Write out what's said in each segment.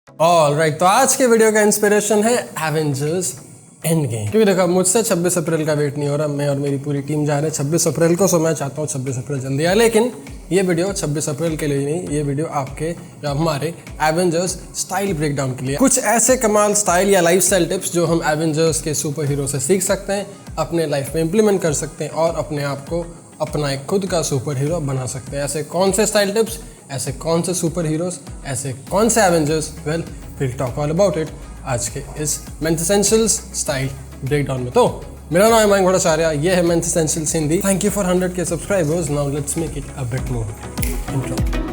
Alright, तो आज के वीडियो का इंस्पिरेशन है एवेंजर्स एंड गेम। क्योंकि देखो मुझसे 26 अप्रैल का वेट नहीं हो रहा, मैं और मेरी पूरी टीम जा रहे हैं 26 अप्रैल को। सो मैं चाहता हूँ 26 अप्रैल जल्दी आए, लेकिन ये वीडियो 26 अप्रैल के लिए नहीं, ये वीडियो आपके या हमारे एवेंजर्स स्टाइल ब्रेकडाउन के लिए। कुछ ऐसे कमाल स्टाइल या लाइफस्टाइल टिप्स जो हम एवेंजर्स के सुपर हीरो से सीख सकते हैं, अपने लाइफ में इंप्लीमेंट कर सकते हैं और अपने आप को अपना एक खुद का सुपर हीरो बना सकते हैं। ऐसे कौन से स्टाइल टिप्स, ऐसे कौन से सुपर हीरोज, ऐसे कौन से Avengers, well will talk all about it आज के इस मेंस एसेंशियल्स स्टाइल ब्रेकडाउन में। तो मेरा नाम है मयंक भट्टाचार्य, ये है men's essentials Hindi. Thank you for 100K subscribers. Now let's make it a bit more intro.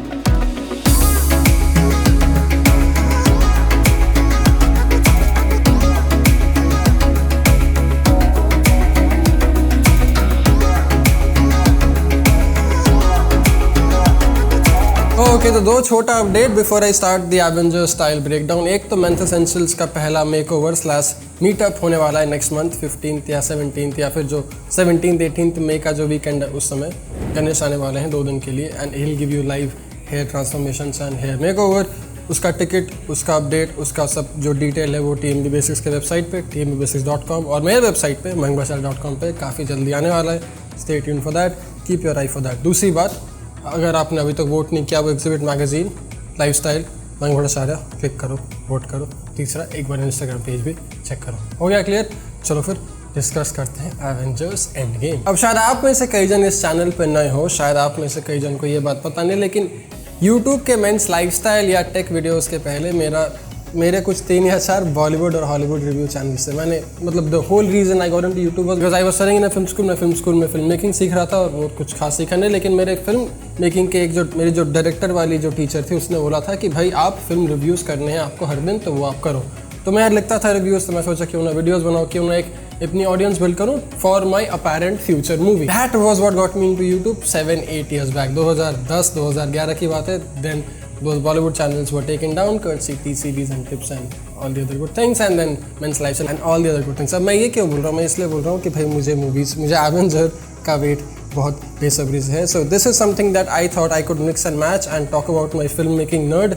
Okay, तो दो छोटा update before I start the Avengers style breakdown. एक तो मेंस एसेंशियल्स का पहला मेकओवर स्लैश मीटअप होने वाला है नेक्स्ट मंथ 15th या 17th, या फिर जो 17th 18th मई का जो वीकेंड है उस समय गणेश आने वाले हैं 2 दिन के लिए। And he will give you live hair transformation and hair makeover. उसका टिकट, उसका अपडेट, उसका सब जो डिटेल है वो TMB Basics के वेबसाइट पे tmbasics.com और मेरे वेबसाइट पे myankbhacharya.com पे काफ़ी जल्दी आने वाला है। Stay tuned for that, keep your I for that. दूसरी बात, अगर आपने अभी तक वोट नहीं किया वो exhibit magazine lifestyle Mayank Bhattacharya click करो, वोट करो। तीसरा, एक बार इंस्टाग्राम पेज भी चेक करो। हो गया क्लियर? चलो फिर डिस्कस करते हैं एवेंजर्स एंड गेम। अब शायद आप में से कई जन इस चैनल पर नए हो, शायद आप में से कई जन को ये बात पता नहीं, लेकिन यूट्यूब के मेंस लाइफस्टाइल या टेक वीडियोस के पहले मेरे कुछ 3 या 4 बॉलीवुड और हॉलीवुड रिव्यू चैनल से मैंने मतलब the whole reason I got into YouTube was because I was studying in film school. मैं फिल्म स्कूल में फिल्म मेकिंग सीख रहा था और कुछ खास सीखा नहीं, लेकिन मेरे फिल्म मेकिंग के मेरी जो डायरेक्टर वाली जो टीचर थी उसने बोला था कि भाई आप फिल्म रिव्यूज़ करने हैं आपको हर दिन, तो वो आप करो। तो मैं लिखता था रिव्यूज़, तो मैं सोचा क्यों ना वीडियोज़ बनाओ, क्यों ना एक अपनी ऑडियंस बिल्ड करूँ for my apparent future movie. That was what got me into YouTube 7-8 years back. 2010-2011 की बात है। Then those Bollywood channels were taken down courtesy TCBs and tips and all the other good things, and then men's lifestyle and all the other good things। अब मैं ये क्यों बोल रहा हूँ? मैं इसलिए बोल रहा हूँ कि भाई मुझे एवेंजर का वेट बहुत बेसब्री से है। So this is something that I thought I could mix and match and talk about my filmmaking nerd,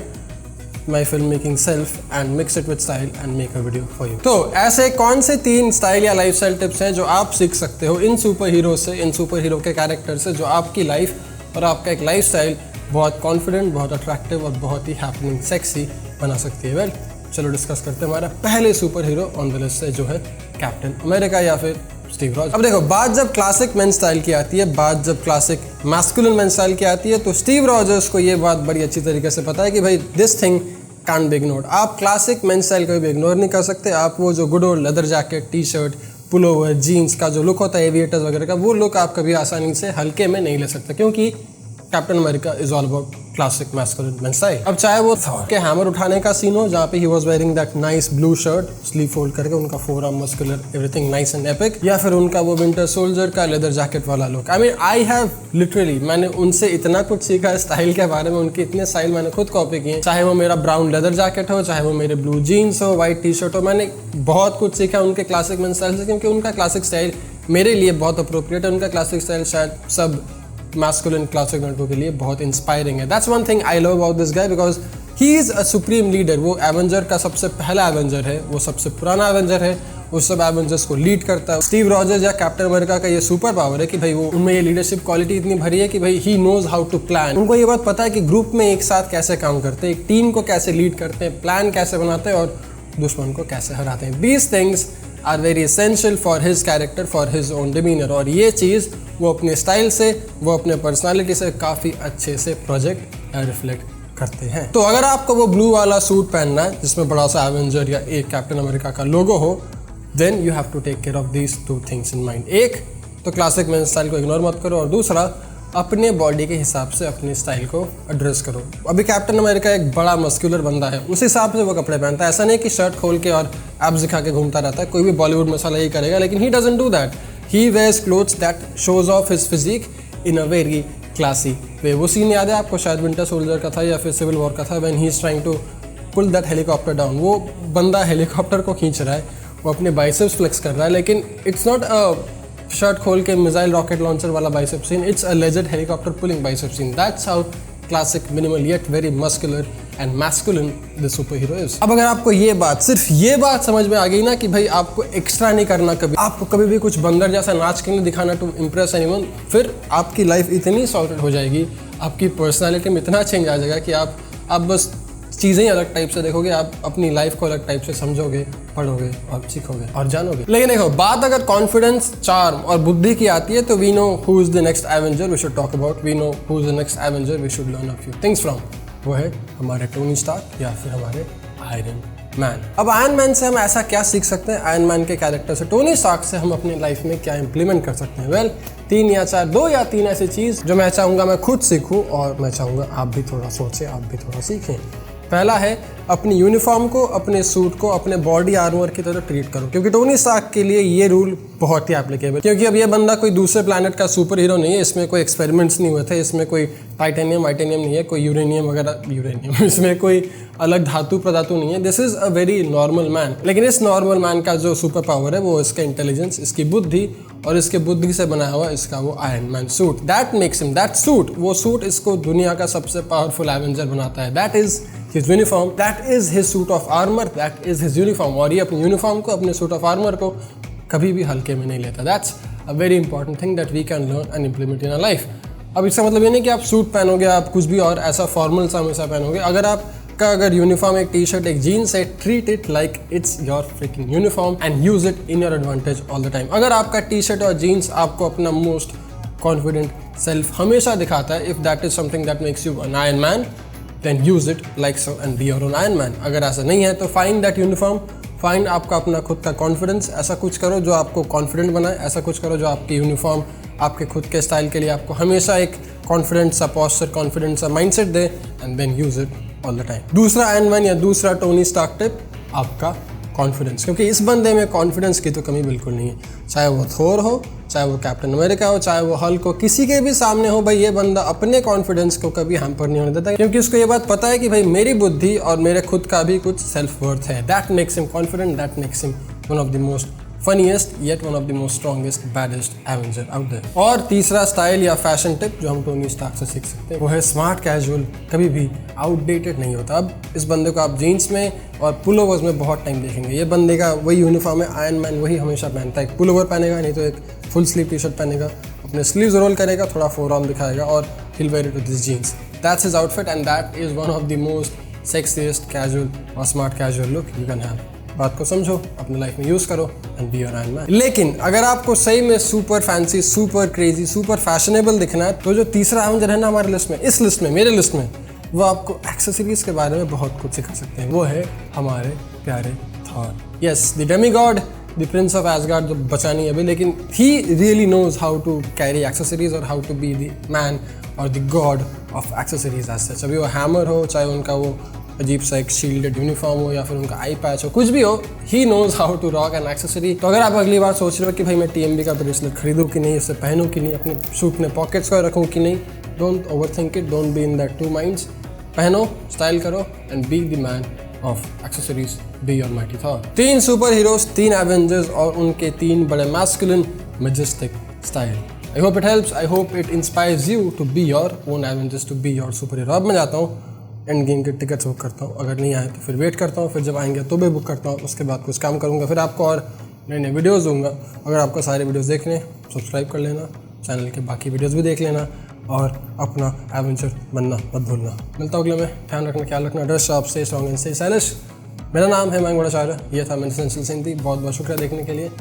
my filmmaking self, and mix it with style and make a video for you। तो ऐसे कौन से 3 style या lifestyle tips हैं जो आप सीख सकते हो इन सुपर हीरो से, इन सुपर हीरो के कैरेक्टर से, जो आपकी लाइफ और आपका एक लाइफस्टाइल बहुत कॉन्फिडेंट, बहुत अट्रैक्टिव और बहुत ही हैपनिंग सेक्सी बना सकती है। वेल चलो डिस्कस करते हैं हमारा पहले super hero on the list से, जो है कैप्टन अमेरिका या फिर स्टीव रॉजर्स। अब देखो, बात जब क्लासिक मेन स्टाइल की आती है, बात जब क्लासिक मैस्कुलिन मेन स्टाइल की आती है, तो स्टीव रॉजर्स को ये बात बड़ी अच्छी तरीके से पता है कि भाई this thing can be ignored. आप क्लासिक मेन स्टाइल को भी इग्नोर नहीं कर सकते। आप वो जो good old leather jacket, T shirt, pullover, jeans का जो लुक होता है एविएटर्स वगैरह का, वो लुक आप कभी आसानी से हल्के में नहीं ले सकते, क्योंकि captain America is all about classic masculine main style. अब चाहे वो थॉर के हैमर उठाने का सीन हो, जहाँ पे he was wearing that nice blue shirt, sleeve fold करके, उनका forearm muscular, everything nice and epic, या फिर उनका वो विंटर सोल्जर का लेदर जैकेट वाला look. I mean I have literally, मैंने उनसे इतना कुछ सीखा स्टाइल के बारे में, उनके इतने स्टाइल मैंने खुद कॉपी किए। चाहे वो मेरा ब्राउन लेदर जैकेट हो, चाहे वो मेरे ब्लू जीन्स हो, व्हाइट टी शर्ट हो, मैंने बहुत कुछ सीखा उनके क्लासिक मेन स्टाइल से, क्योंकि उनका क्लासिक स्टाइल मेरे लिए बहुत अप्रोप्रिएट है। उनका क्लासिक स्टाइल शायद सब मैस्कुलिन क्लासिक लड़कों के लिए बहुत इंस्पायरिंग है। That's one thing I love about this guy, because he is a supreme leader. वो एवेंजर का सबसे पहला एवेंजर है, वो सबसे पुराना एवेंजर है, वो सब एवेंजर्स को लीड करता है। स्टीव रॉजर्स या कैप्टन अमेरिका का ये सुपर पावर है कि भाई वो उनमें ये लीडरशिप क्वालिटी इतनी भरी है कि भाई he knows how to plan. उनको ये बात पता है कि ग्रुप में एक साथ कैसे काम करते हैं, एक टीम को कैसे लीड करते हैं, प्लान कैसे बनाते हैं और दुश्मन को कैसे हराते हैं। These things are very essential for his character, for his own demeanour, और ये चीज़ वो अपने स्टाइल से, वो अपने पर्सनालिटी से काफ़ी अच्छे से प्रोजेक्ट या रिफ्लेक्ट करते हैं। तो अगर आपको वो ब्लू वाला सूट पहनना है जिसमें बड़ा सा एवेंजर या एक कैप्टन अमेरिका का लोगो हो, then you have to take care of these 2 things in mind. एक तो क्लासिक मेन स्टाइल को इग्नोर मत करो, और दूसरा अपने बॉडी के हिसाब से अपने स्टाइल को एड्रेस करो। अभी कैप्टन अमेरिका एक बड़ा मस्कुलर बंदा है, उस हिसाब से वो कपड़े पहनता है। ऐसा नहीं कि शर्ट खोल के और एब्स दिखा के घूमता रहता है, कोई भी बॉलीवुड मसाला यही करेगा, लेकिन he doesn't do that. He wears clothes that shows off his physique in a very classy way. वो सीन याद है आपको, शायद विंटर सोल्जर का था या फिर सिविल वॉर का था, when he is trying to pull that helicopter down. वो बंदा हेलीकॉप्टर को खींच रहा है, वो अपने बाइसेप्स फ्लेक्स कर रहा है, लेकिन इट्स नॉट अ शर्ट खोल के मिसाइल रॉकेट लॉन्चर वाला bicep scene, it's a legend helicopter pulling bicep scene. That's how classic, minimal yet very muscular and masculine the super hero is. अब अगर आपको ये बात, सिर्फ ये बात समझ में आ गई ना कि भाई आपको एक्स्ट्रा नहीं करना, कभी आपको कभी भी कुछ बंदर जैसा नाच के नहीं दिखाना टू इम्प्रेस एनीवन, फिर आपकी लाइफ इतनी सॉर्टेड हो जाएगी, आपकी पर्सनालिटी में इतना चेंज आ जाएगा कि आप बस चीज़ें ही अलग टाइप से देखोगे, आप अपनी लाइफ को अलग टाइप से समझोगे, पढ़ोगे और सीखोगे और जानोगे। लेकिन देखो, बात अगर कॉन्फिडेंस, चार्म और बुद्धि की आती है तो we know who is the next Avenger we should talk about, we know who is the next Avenger we should learn a few things from. वो है हमारे टोनी स्टार्क या फिर हमारे आयरन मैन। अब आयरन मैन से हम ऐसा क्या सीख सकते हैं, आयरन मैन के कैरेक्टर से, टोनी स्टार्क से हम अपनी लाइफ में क्या इंप्लीमेंट कर सकते हैं? वेल, 3 या 4, 2 या 3 ऐसी चीज़ जो मैं चाहूँगा मैं खुद सीखूँ और मैं चाहूँगा आप भी थोड़ा सोचें, आप भी थोड़ा सीखें। पहला है, अपनी यूनिफॉर्म को, अपने सूट को अपने बॉडी आर्मर की तरह ट्रीट करो, क्योंकि टोनी स्टार्क के लिए ये रूल बहुत ही एप्लीकेबल, क्योंकि अब ये बंदा कोई दूसरे प्लैनेट का सुपर हीरो नहीं है, इसमें कोई एक्सपेरिमेंट्स नहीं हुए थे, इसमें कोई टाइटेनियम नहीं है, कोई यूरेनियम वगैरह इसमें कोई अलग धातु प्रधातु नहीं है। This is a very normal man. लेकिन इस नॉर्मल मैन का जो सुपर पावर है वो इसका इंटेलिजेंस, इसकी बुद्धि और इसके बुद्धि से बनाया हुआ इसका वो iron man suit. That makes him, that suit, वो सूट इसको दुनिया का सबसे पावरफुल एवेंजर बनाता है। That is his uniform, that is his suit of armour, that is his uniform. और ये अपने यूनिफॉर्म को, अपने सूट ऑफ आर्मर को कभी भी हल्के में नहीं लेता। That's a very important thing that we can learn and implement in a life. अब इसका मतलब ये नहीं कि आप सूट पहनोगे, आप कुछ भी और ऐसा फॉर्मल सा हमेशा पहनोगे। अगर यूनिफॉर्म एक टी शर्ट, एक जीन्स है, treat it like it's your fricking uniform and use it in your advantage all the time. अगर आपका टी शर्ट और जीन्स आपको अपना मोस्ट कॉन्फिडेंट सेल्फ हमेशा दिखाता है, if that is something that makes you an Iron Man, then use it like so and be your own Iron Man. अगर ऐसा नहीं है तो फाइंड दैट यूनिफॉर्म, फाइंड आपका अपना खुद का कॉन्फिडेंस, ऐसा कुछ करो जो आपको कॉन्फिडेंट बनाए, ऐसा कुछ करो जो आपकी यूनिफॉर्म आपके खुद के स्टाइल के लिए आपको हमेशा एक कॉन्फिडेंट सा पॉस्चर, कॉन्फिडेंट सा माइंडसेट दे, and then use it all the time. दूसरा आयरन मैन या दूसरा टोनी स्टार्क टिप, आपका कॉन्फिडेंस, क्योंकि इस बंदे में कॉन्फिडेंस की तो कमी बिल्कुल नहीं है। चाहे वो थोर हो, चाहे वो कैप्टन अमेरिका हो, चाहे वो हल्क हो, किसी के भी सामने हो, भाई ये बंदा अपने कॉन्फिडेंस को कभी हैम्पर नहीं होने देता, क्योंकि उसको ये बात पता है कि भाई मेरी बुद्धि और मेरे खुद का भी कुछ सेल्फ वर्थ है। That makes him confident, that makes him one of the most funniest yet one of the most strongest baddest Avenger out there. और तीसरा स्टाइल या फैशन टिप जो हम टोनी स्टार्क से सीख सकते हैं वो है स्मार्ट कैजुअल, कभी भी आउटडेटेड नहीं होता। अब इस बंदे को आप जीन्स में और पुलोवर्स में बहुत टाइम देखेंगे। ये बंदे का वही यूनिफॉर्म है, आयरन मैन वही हमेशा पहनता है। एक पुलोवर पहनेगा, नहीं तो एक फुल स्लीव टी शर्ट पहनेगा, अपने स्लीव्स रोल करेगा, थोड़ा फोरआर्म दिखाएगा और he'll wear it with his jeans. That's his outfit and that is one of the most sexiest casual और smart casual look you can have. बात को समझो, अपने लाइफ में यूज करो and be your iron man. लेकिन अगर आपको सही में super fancy, super crazy, super fashionable दिखना है तो जो तीसरा एवेंजर है ना हमारे लिस्ट में, इस लिस्ट में, मेरे लिस्ट में, वो आपको एक्सेसरीज के बारे में बहुत कुछ सिखा सकते हैं। वो है हमारे प्यारे Thor. Yes, the demigod, the prince of Asgard, जो बचा नहीं अभी, लेकिन he really knows how to carry accessories और how to be the man और the god of accessories as such. अभी वो हैमर हो, चाहे उनका वो अजीब सा एक शील्डेड यूनिफॉर्म हो या फिर उनका आई पैच हो, कुछ भी हो, he knows how to rock an accessory. तो अगर आप अगली बार सोच रहे हो कि भाई मैं TMB का ब्रेसलेट खरीदूँ कि नहीं, उसे पहनूँ कि नहीं, अपने सूट में पॉकेट्स को रखूँ कि नहीं, don't over think it, don't be in that two minds. पहनो, स्टाइल करो and be the man of accessories, be your mighty Thor. 3 super heroes, 3 Avengers और उनके 3 बड़े masculine majestic style. I hope it helps, I hope it inspires you to be your own Avengers, to be your super hero. अब मैं जाता हूँ, Endgame के tickets book करता हूँ, अगर नहीं आए तो फिर वेट करता हूँ, फिर जब आएंगे तो भी बुक करता हूँ, उसके बाद कुछ काम करूँगा, फिर आपको और नए नए वीडियोज़ दूंगा। अगर आपको सारे वीडियोज़ देखने, सब्सक्राइब कर लेना, चैनल के बाकी वीडियोज़ भी देख लेना और अपना एवेंजर बनना मत भूलना। मिलता हूँ अगले में, ध्यान रखना, ख्याल रखना, ड्रेस शॉप से स्ट्रॉन्ग एंड स्टे स्टाइलिश। मेरा नाम है मैंग बड़ा शायर, ये था मैंने सेंसिल सिंधी। बहुत बहुत शुक्रिया देखने के लिए,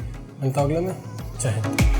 मिलता हूँ अगले में, जय हिंद।